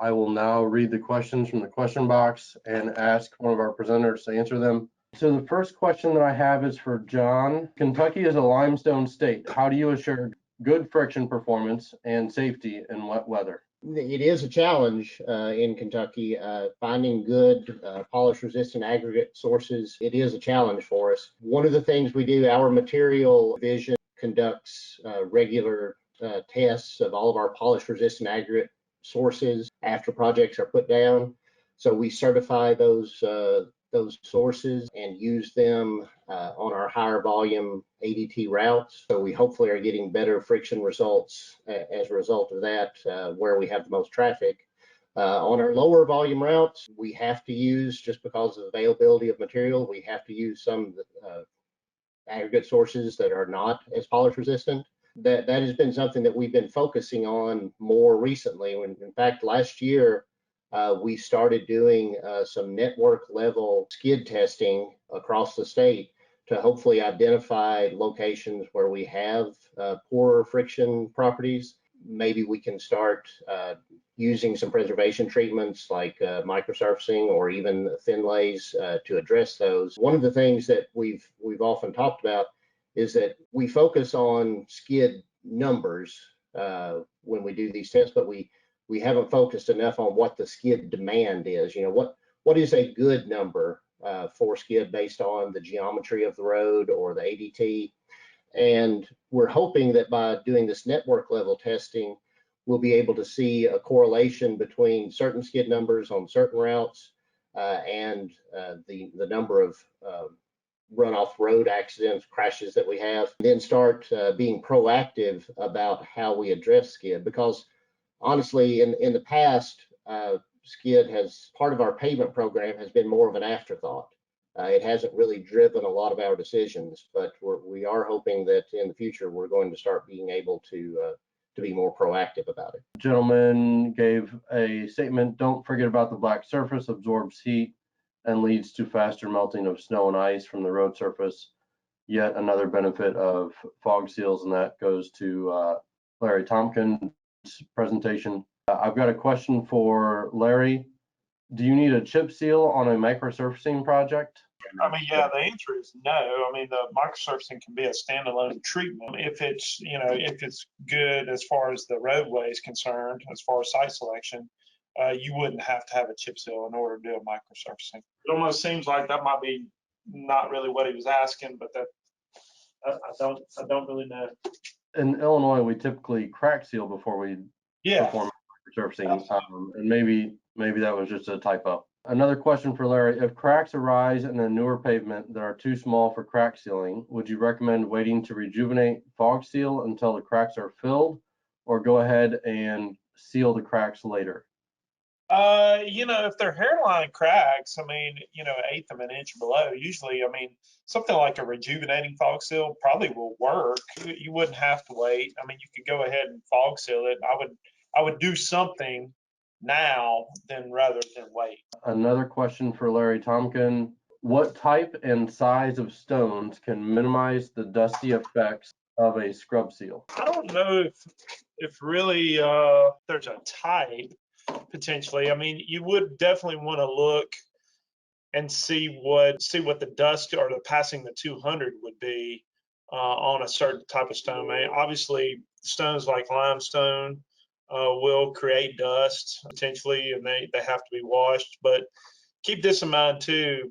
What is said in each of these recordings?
I will now read the questions from the question box and ask one of our presenters to answer them. So the first question that I have is for John. Kentucky is a limestone state. How do you assure good friction performance and safety in wet weather? It is a challenge in Kentucky, finding good polish-resistant aggregate sources. It is a challenge for us. One of the things we do, our material division conducts regular tests of all of our polish-resistant aggregate sources after projects are put down. So we certify those sources and use them on our higher volume ADT routes. So we hopefully are getting better friction results as a result of that where we have the most traffic. On our lower volume routes, we have to use, just because of availability of material, we have to use some aggregate sources that are not as polish resistant. That has been something that we've been focusing on more recently. In fact, last year, we started doing some network level skid testing across the state to hopefully identify locations where we have poorer friction properties. Maybe we can start using some preservation treatments like microsurfacing or even thin lays to address those. One of the things that we've often talked about is that we focus on skid numbers when we do these tests, but we haven't focused enough on what the skid demand is. You know, what is a good number for skid based on the geometry of the road or the ADT. And we're hoping that by doing this network level testing, we'll be able to see a correlation between certain skid numbers on certain routes and the number of runoff road accidents, crashes that we have, and then start being proactive about how we address skid. Because honestly, in the past, skid has, part of our pavement program has been more of an afterthought. It hasn't really driven a lot of our decisions, but we are hoping that in the future we're going to start being able to be more proactive about it. Gentleman gave a statement, don't forget about the black surface, absorbs heat and leads to faster melting of snow and ice from the road surface. Yet another benefit of fog seals, and that goes to Larry Tompkins' presentation. I've got a question for Larry. Do you need a chip seal on a microsurfacing project? I mean, yeah, the answer is no. I mean, the microsurfacing can be a standalone treatment if it's, if it's good as far as the roadway is concerned, as far as site selection. You wouldn't have to have a chip seal in order to do a microsurfacing. It almost seems like that might be not really what he was asking, but that I don't really know. In Illinois, we typically crack seal before we perform microsurfacing, and maybe that was just a typo. Another question for Larry: if cracks arise in a newer pavement that are too small for crack sealing, would you recommend waiting to rejuvenate fog seal until the cracks are filled, or go ahead and seal the cracks later? If they're hairline cracks, I mean, an eighth of an inch below, usually, I mean, something like a rejuvenating fog seal probably will work. You wouldn't have to wait. I mean, you could go ahead and fog seal it. I would do something now rather than wait. Another question for Larry Tompkins: what type and size of stones can minimize the dusty effects of a scrub seal? I don't know if really there's a type. Potentially, I mean, you would definitely want to look and see what the dust or the passing the 200 would be on a certain type of stone. I mean, obviously, stones like limestone will create dust potentially, and they have to be washed. But keep this in mind too: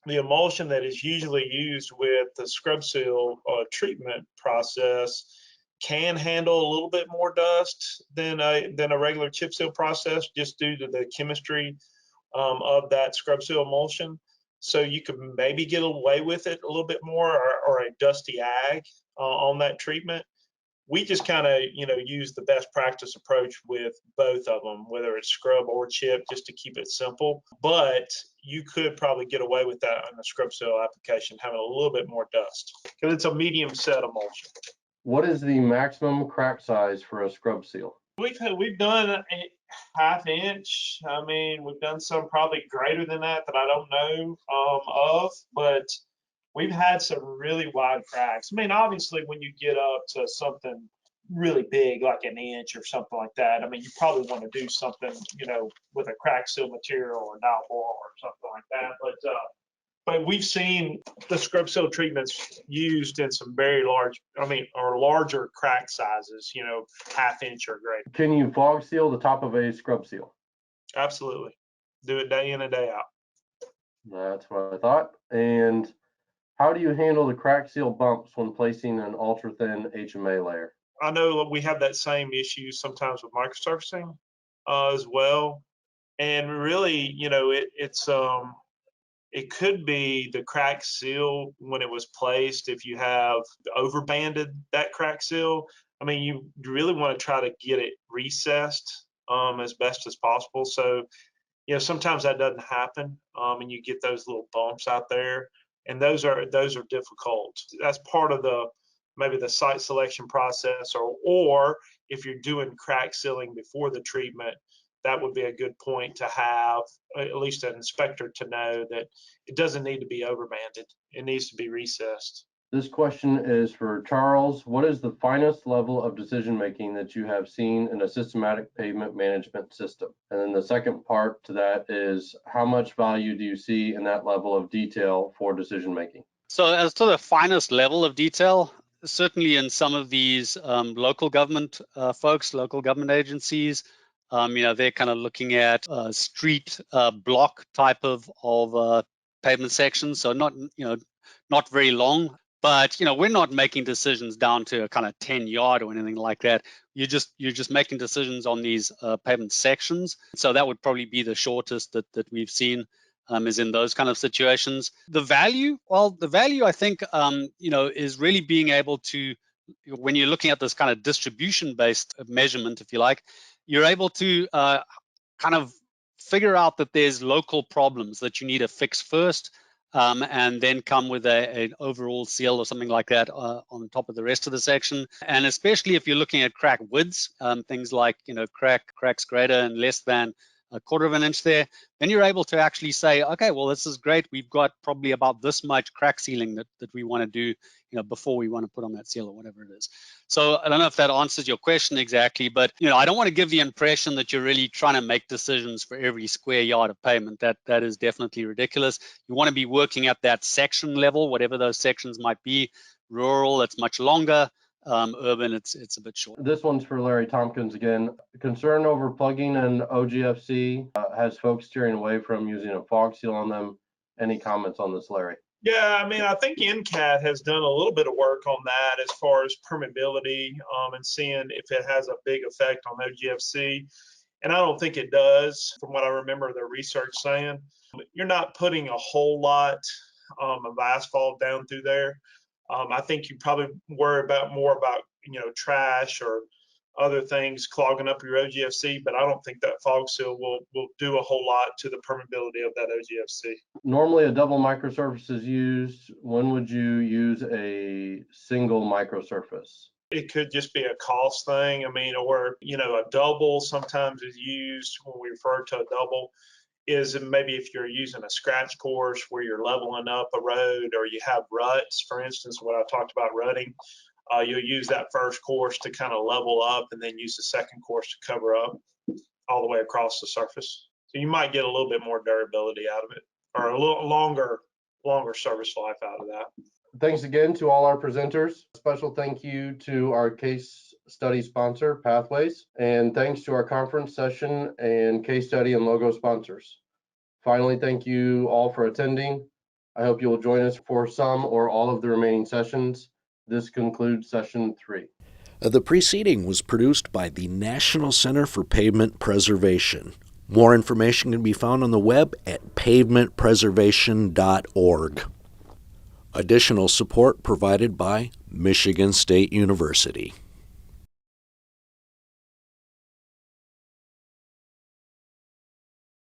the emulsion that is usually used with the scrub seal treatment process can handle a little bit more dust than a regular chip seal process, just due to the chemistry of that scrub seal emulsion. So you could maybe get away with it a little bit more, or a dusty ag on that treatment. We just kind of use the best practice approach with both of them, whether it's scrub or chip, just to keep it simple. But you could probably get away with that on the scrub seal application, having a little bit more dust, because it's a medium set emulsion. What is the maximum crack size for a scrub seal? We've done a half inch. I mean, we've done some probably greater than that I don't know of, but we've had some really wide cracks. I mean, obviously, when you get up to something really big, like an inch or something like that, I mean, you probably want to do something, with a crack seal material or dowel or something like that. But we've seen the scrub seal treatments used in some very large, or larger crack sizes, half inch or greater. Can you fog seal the top of a scrub seal? Absolutely. Do it day in and day out. That's what I thought. And how do you handle the crack seal bumps when placing an ultra thin HMA layer? I know we have that same issue sometimes with microsurfacing as well. And really, it could be the crack seal when it was placed. If you have overbanded that crack seal, you really want to try to get it recessed as best as possible. So, sometimes that doesn't happen, and you get those little bumps out there, and those are difficult. That's part of maybe the site selection process, or if you're doing crack sealing before the treatment, that would be a good point to have at least an inspector to know that it doesn't need to be overbanded. It needs to be recessed. This question is for Charles. What is the finest level of decision making that you have seen in a systematic pavement management system? And then the second part to that is, how much value do you see in that level of detail for decision making? So as to the finest level of detail, certainly in some of these local government folks, local government agencies, they're kind of looking at street block type of pavement sections. So not very long. But we're not making decisions down to a kind of 10-yard or anything like that. You're just making decisions on these pavement sections. So that would probably be the shortest that we've seen, is in those kind of situations. The value I think is really being able to, when you're looking at this kind of distribution-based measurement, if you like, you're able to kind of figure out that there's local problems that you need to fix first. And then come with an overall seal or something like that on top of the rest of the section. And especially if you're looking at crack widths, things like cracks greater and less than a quarter of an inch there, then you're able to actually say, okay, well, this is great. We've got probably about this much crack sealing that we want to do, before we want to put on that seal or whatever it is. So I don't know if that answers your question exactly, but I don't want to give the impression that you're really trying to make decisions for every square yard of pavement. That is definitely ridiculous. You want to be working at that section level, whatever those sections might be. Rural, it's much longer. Urban, it's a bit short. This one's for Larry Tompkins again. Concern over plugging an OGFC has folks steering away from using a fog seal on them. Any comments on this, Larry? Yeah, I think NCAT has done a little bit of work on that as far as permeability and seeing if it has a big effect on OGFC. And I don't think it does, from what I remember their research saying. You're not putting a whole lot of asphalt down through there. I think you probably worry more about trash or other things clogging up your OGFC, but I don't think that fog seal will do a whole lot to the permeability of that OGFC. Normally a double microsurface is used. When would you use a single microsurface? It could just be a cost thing. Or a double sometimes is used when we refer to a double. Is maybe if you're using a scratch course where you're leveling up a road, or you have ruts, for instance, what I talked about rutting, you'll use that first course to kind of level up and then use the second course to cover up all the way across the surface. So you might get a little bit more durability out of it, or a little longer service life out of that. Thanks again to all our presenters. Special thank you to our case study sponsor, Pathways, and thanks to our conference session and case study and logo sponsors. Finally, thank you all for attending. I hope you will join us for some or all of the remaining sessions. This concludes session 3. The preceding was produced by the National Center for Pavement Preservation. More information can be found on the web at pavementpreservation.org. Additional support provided by Michigan State University.